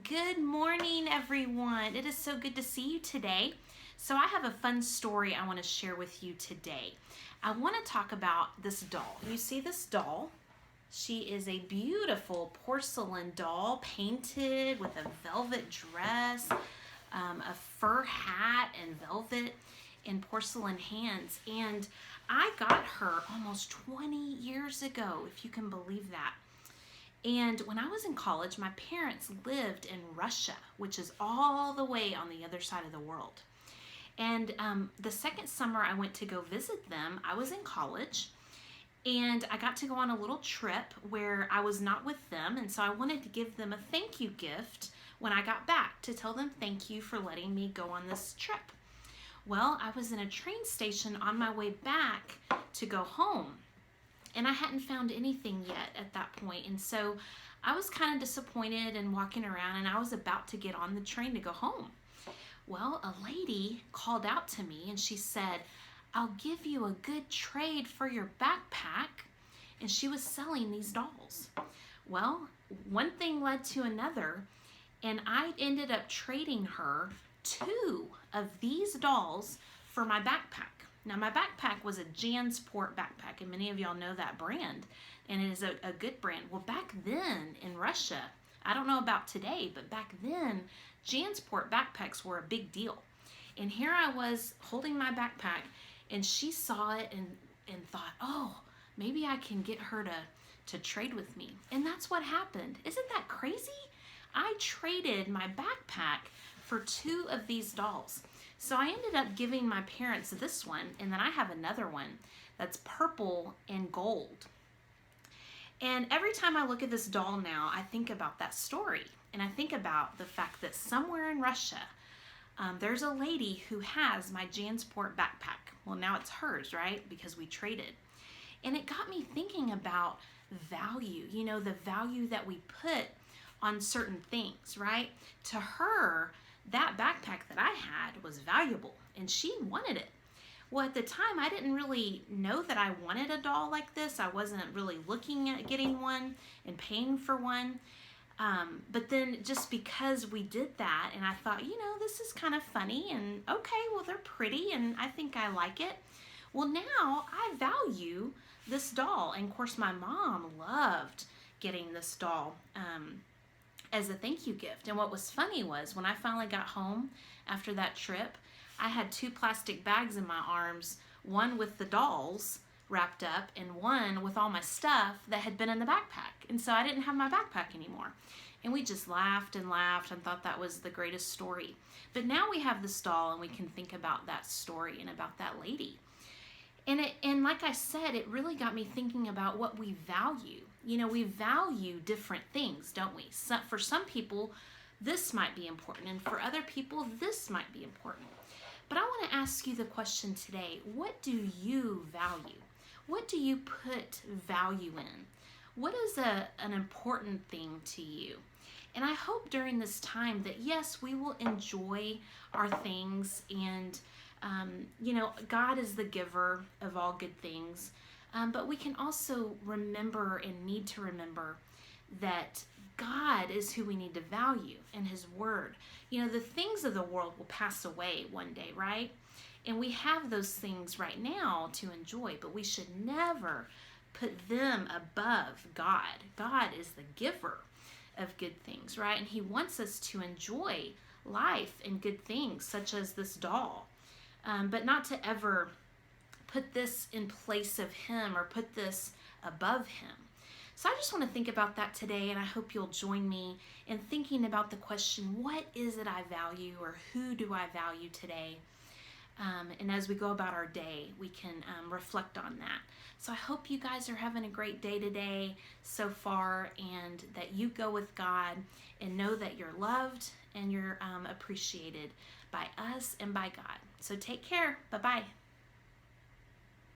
Good morning, everyone. It is so good to see you today. So I have a fun story I want to share with you today. I want to talk about this doll. You see this doll? She is a beautiful porcelain doll painted with a velvet dress, a fur hat and velvet and porcelain hands. And I got her almost 20 years ago, if you can believe that. And when I was in college, my parents lived in Russia, which is all the way on the other side of the world. And the second summer I went to go visit them, I was in college, and I got to go on a little trip where I was not with them. And so I wanted to give them a thank you gift when I got back to tell them thank you for letting me go on this trip. Well, I was in a train station on my way back to go home. And I hadn't found anything yet at that point. And so I was kind of disappointed and walking around, and I was about to get on the train to go home. Well, a lady called out to me and she said, "I'll give you a good trade for your backpack." And she was selling these dolls. Well, one thing led to another, and I ended up trading her 2 of these dolls for my backpack. Now, my backpack was a Jansport backpack, and many of y'all know that brand, and it is a good brand. Well, back then in Russia, I don't know about today, but back then, Jansport backpacks were a big deal. And here I was holding my backpack, and she saw it and thought, oh, maybe I can get her to trade with me. And that's what happened. Isn't that crazy? I traded my backpack for 2 of these dolls. So I ended up giving my parents this one, and then I have another one that's purple and gold. And every time I look at this doll now, I think about that story, and I think about the fact that somewhere in Russia, there's a lady who has my Jansport backpack. Well, now it's hers, right? Because we traded. And it got me thinking about value, the value that we put on certain things, right? To her, that backpack that I had was valuable, and she wanted it. Well, at the time, I didn't really know that I wanted a doll like this. I wasn't really looking at getting one and paying for one. But then just because we did that, and I thought, this is kind of funny, and okay, well, they're pretty, and I think I like it. Well, now I value this doll. And of course, my mom loved getting this doll as a thank you gift. And what was funny was when I finally got home after that trip, I had 2 plastic bags in my arms, one with the dolls wrapped up and one with all my stuff that had been in the backpack. And so I didn't have my backpack anymore. And we just laughed and laughed and thought that was the greatest story. But now we have this doll, and we can think about that story and about that lady. And like I said, it really got me thinking about what we value. We value different things, don't we? For some people, this might be important, and for other people, this might be important. But I want to ask you the question today: what do you value? What do you put value in? What is an important thing to you? And I hope during this time that, yes, we will enjoy our things, and God is the giver of all good things. But we can also remember and need to remember that God is who we need to value, and His Word. The things of the world will pass away one day, right? And we have those things right now to enjoy, but we should never put them above God. God is the giver of good things, right? And He wants us to enjoy life and good things, such as this doll. But not to ever put this in place of Him or put this above Him. So I just want to think about that today, and I hope you'll join me in thinking about the question, what is it I value, or who do I value today? And as we go about our day, we can reflect on that. So I hope you guys are having a great day today so far, and that you go with God and know that you're loved and you're appreciated by us and by God. So take care. Bye-bye.